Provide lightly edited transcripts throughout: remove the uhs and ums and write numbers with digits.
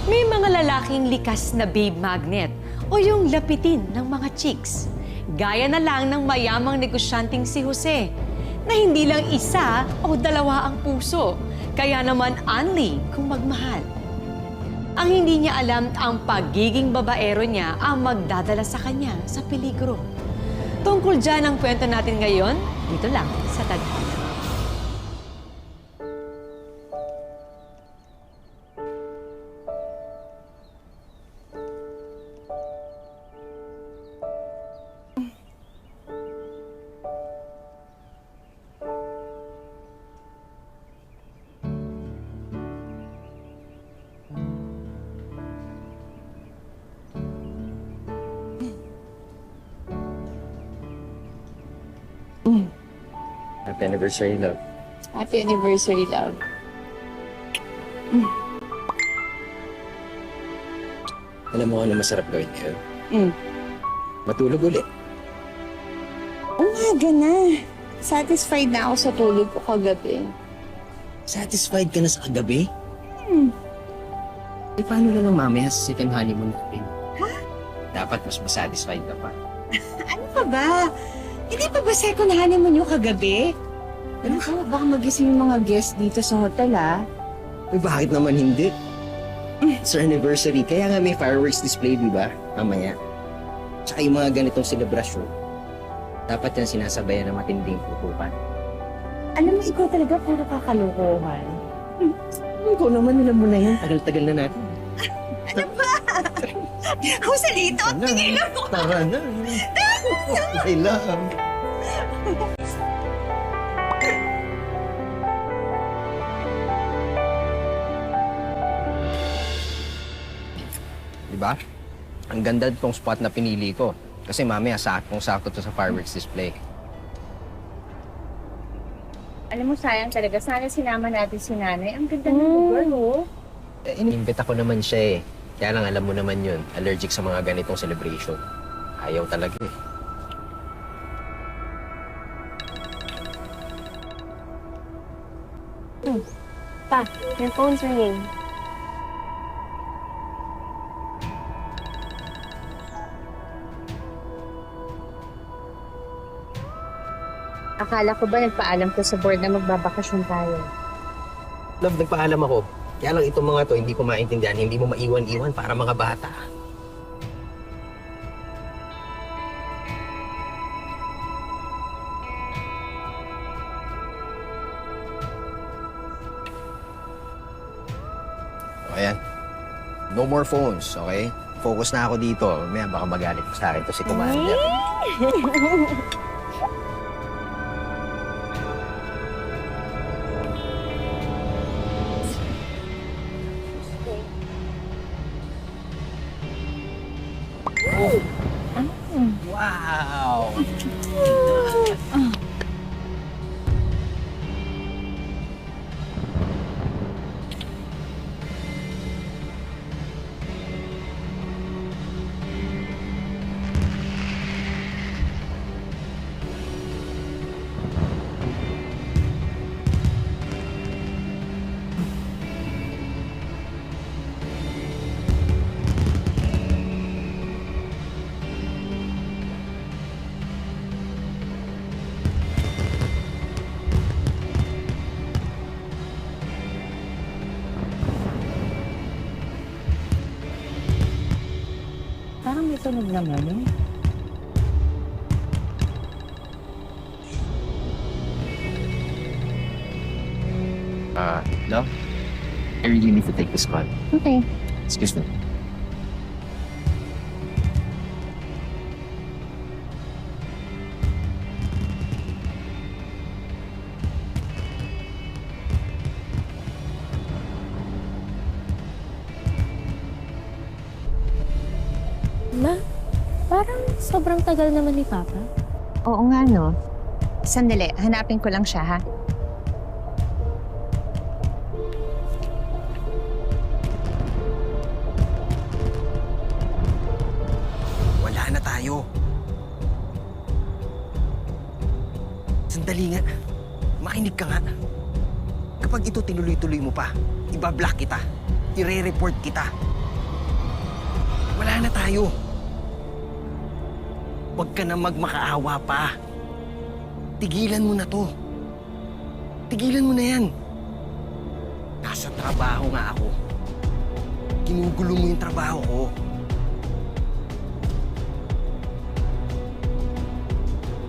May mga lalaking likas na babe magnet o yung lapitin ng mga chicks. Gaya na lang ng mayamang negosyanteng si Jose na hindi lang isa o dalawa ang puso, kaya naman only kung magmahal. Ang hindi niya alam, ang pagiging babaero niya ang magdadala sa kanya sa peligro. Tungkol dyan ang kwento natin ngayon, dito lang sa Tadhana. Happy anniversary, love. Happy anniversary, love. Alam mo ano masarap gawin ngayon? Matulog ulit. Umaga na. Satisfied na ako sa tulog ko kagabi. Satisfied ka na sa kagabi? Eh, paano na lang mamaya sa second honeymoon natin? Ha? Dapat mas masatisfied ka pa. Ano pa ba? Hindi pa ba second honeymoon yung kagabi? Ano ko, baka magising yung mga guests dito sa hotel, ah. Eh, bakit naman hindi? It's our anniversary, kaya nga may fireworks display, di ba? Mamaya. Tsaka yung mga ganitong selebrasyon, dapat yan sinasabayan ng matinding putukan. Alam mo, ikaw talaga puro kakalokohan. Ikaw naman, alam mo na yan. Tagal-tagal na natin. Ano ba? Joselito, pigilan mo! Tara na. I love. Diba? Ang ganda itong spot na pinili ko. Kasi mamaya saktong-sakto to sa fireworks display. Alam mo, sayang talaga. Sana sinama natin si nanay. Ang ganda ng lugar, oh. Eh, inimbita ko naman siya eh. Kaya lang alam mo naman yun, allergic sa mga ganitong celebration. Ayaw talaga eh. Pa, your phone's ringing. Akala ko ba nagpaalam ko sa board na magbabakasyon tayo? Love, nagpaalam ako. Kaya lang itong mga to, hindi ko maintindihan. Hindi mo maiwan-iwan para mga bata. O, ayan. No more phones, okay? Focus na ako dito. Mamaya baka magalit sa akin to si Commander. Wow! Parang may tunog naman, eh. Love? I really need to take this call. Okay. Excuse me. Ma, parang sobrang tagal naman ni Papa. Oo nga, no? Sandali, hanapin ko lang siya, ha? Wala na tayo. Sandali nga. Makinig ka nga. Kapag ito tinuloy-tuloy mo pa, ibablock kita. I-re-report kita. Wala na tayo. Huwag ka na magmakaawa pa. Tigilan mo na to. Tigilan mo na yan. Nasa trabaho nga ako. Ginugulo mo yung trabaho ko.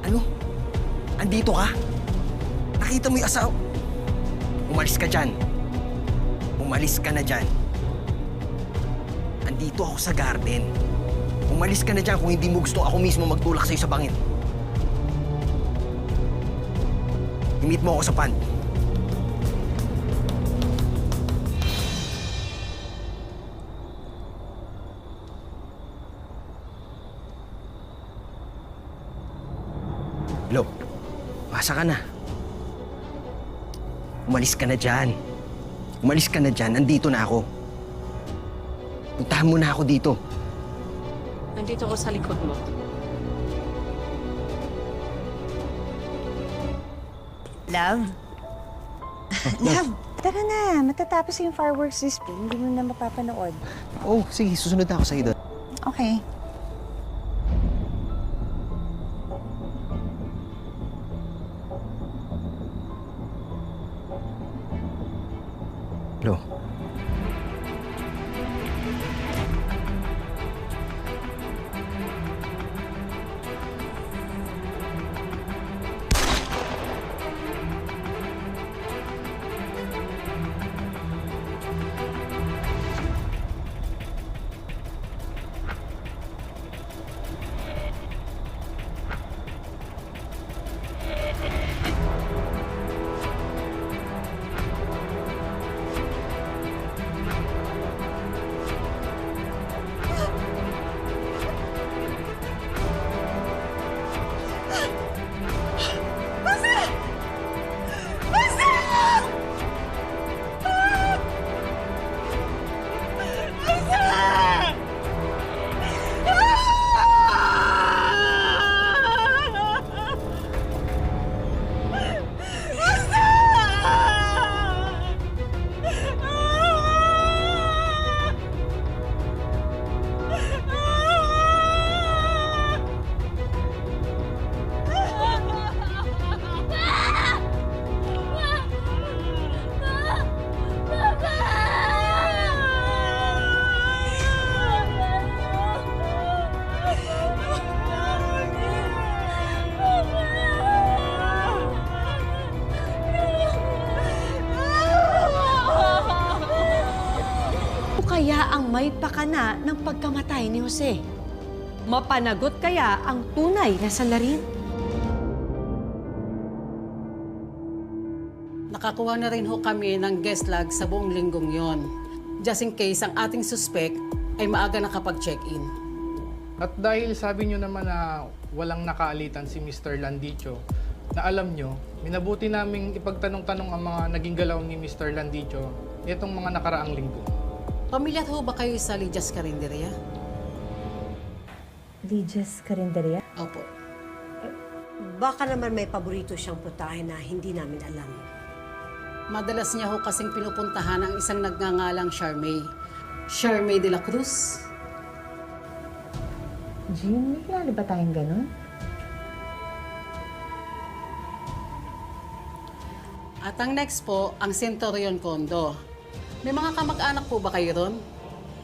Ano? Andito ka? Nakita mo yung asawa? Umalis ka dyan. Umalis ka na dyan. Andito ako sa garden. Umalis ka na dyan kung hindi mo gusto ako mismo magtulak sa'yo sa bangin. I-meet mo ako sa pond. Lo, masa ka na. Umalis ka na dyan. Umalis ka na dyan. Andito na ako. Puntahan mo na ako dito. Nandito ako sa likod mo. Love? Love, tara na. Matatapos yung fireworks display. Hindi mo na mapapanood. Oh, sige. Susunod na ako sa'yo doon. Okay. Lo. Kaya ang may pakana ng pagkamatay ni Jose? Mapanagot kaya ang tunay na salarin? Nakakuha na rin ho kami ng guest log sa buong linggong yon. Just in case ang ating suspect ay maaga nakapag-check-in. At dahil sabi nyo naman na walang nakaalitan si Mr. Landicho, na alam nyo, minabuti naming ipagtanong-tanong ang mga naging galaw ni Mr. Landicho nitong mga nakaraang linggo. Pamilyar ho ba kayo sa Lidias Carinderia? Lidias Carinderia? Opo. Baka naman may paborito siyang putahe na hindi namin alam. Madalas niya ho kasing pinupuntahan ang isang nagngangalang Charmaine. Charmaine de la Cruz. Jean, may kilala ba tayong ganun? At ang next po, ang Centurion Condo. May mga kamag-anak po ba kayo ron?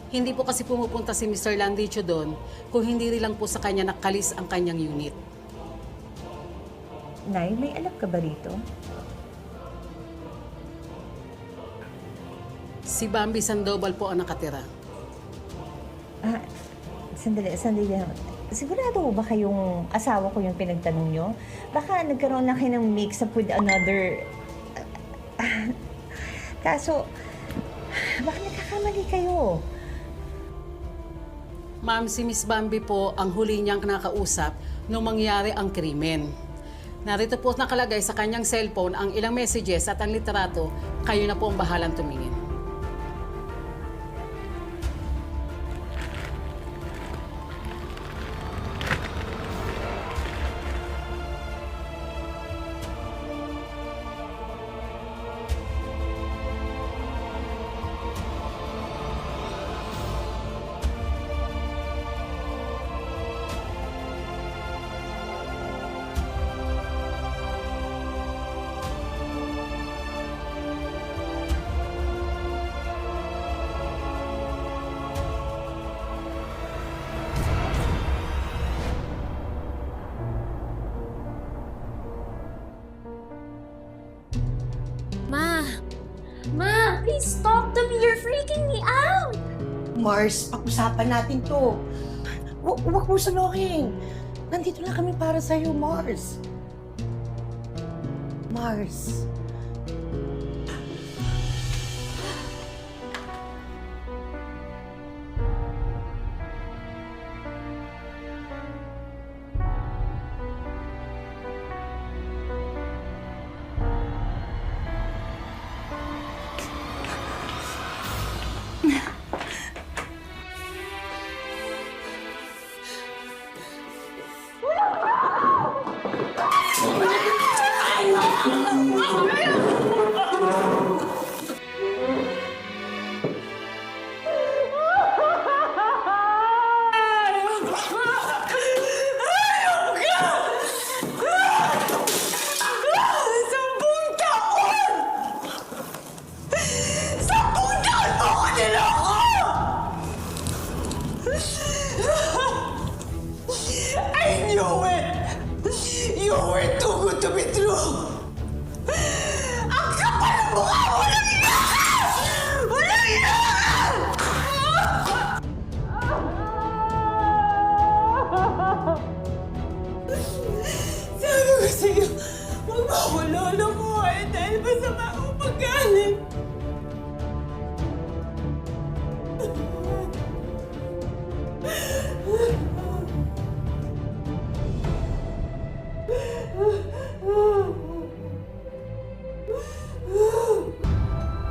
Hindi po kasi pumupunta si Mr. Landicho doon kung hindi rin lang po sa kanya nakalis ang kanyang unit. Nay, may alam ka ba rito? Si Bambi Sandoval po ang nakatira. Sandali. Sigurado ba kayong asawa ko yung pinagtanong nyo? Baka nagkaroon lang kayo ng mix-up with another... Kaso, baka nagkakamali kayo. Ma'am, si Miss Bambi po ang huli niyang nakausap nung mangyari ang krimen. Narito po nakalagay sa kanyang cellphone ang ilang messages at ang litrato. Kayo na po ang bahalang tumingin. freaking me out! Mars, pag-usapan natin to. Huwag mo salokin. Nandito lang kami para sa'yo, Mars. Mars.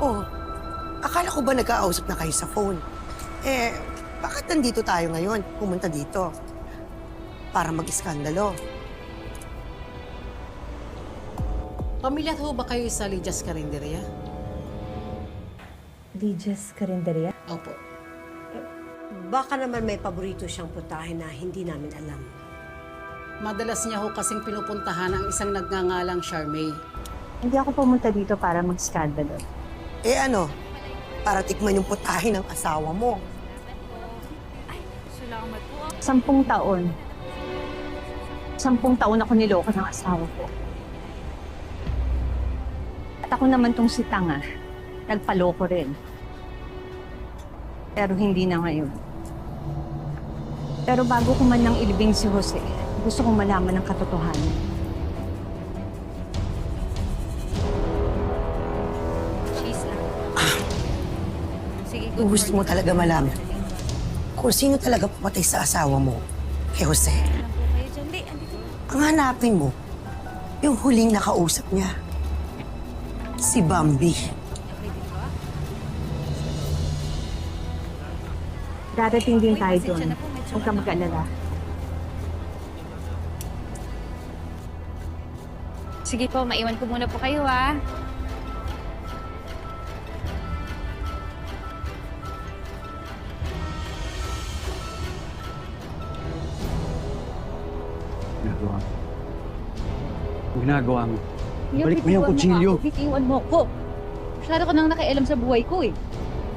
Oh, akala ko ba nagkausap na kayo sa phone? Bakit nandito tayo ngayon? Pumunta dito. Para mag-iskandalo. Pamilyar ho ba kayo sa Lydia's Carinderia? Lydia's Carinderia? Opo. Baka naman may paborito siyang putahe na hindi namin alam. Madalas niya ho kasing pinupuntahan ang isang nagngangalang Charmaine. Hindi ako pumunta dito para mag-skandalo. Ano? Para tikman yung putahe ng asawa mo. 10 taon. 10 taon ako niloko ng asawa ko. At ako naman tong si Tanga, nagpaloko rin. Pero hindi na ngayon. Pero bago ko man nang ilibing si Jose, gusto kong malaman ang katotohanan. Kung gusto mo talaga malaman kung sino talaga pumatay sa asawa mo, kay Jose. Ang hanapin mo, yung huling nakausap niya. Si Bambi. Darating din tayo doon. Huwag ka mag-alala. Sige po, maiwan ko muna po kayo, ah. Ginagawa mo. Balik mo yung kutsilyo. Bitiwan mo ko. Masyado ka nang nakialam sa buhay ko, eh.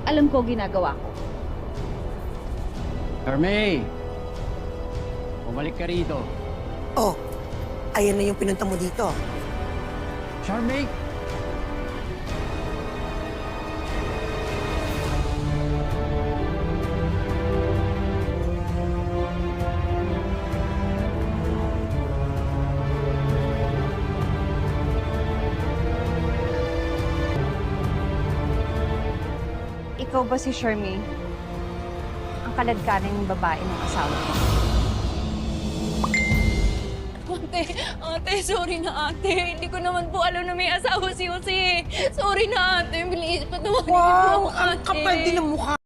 Alam ko ginagawa ko. Carmay! Bumalik ka rito. Oh, ayan na yung pinunta mo dito. Charmaine! Ikaw ba si Charmaine? Ang kaladkanan ng babae ng asawa ko. Ate, sorry na ate. Hindi ko naman po alam na may asawa si Jose. Sorry na ate. Bilis, patawarin niyo po ako, ate. Ang kapal din ng mukha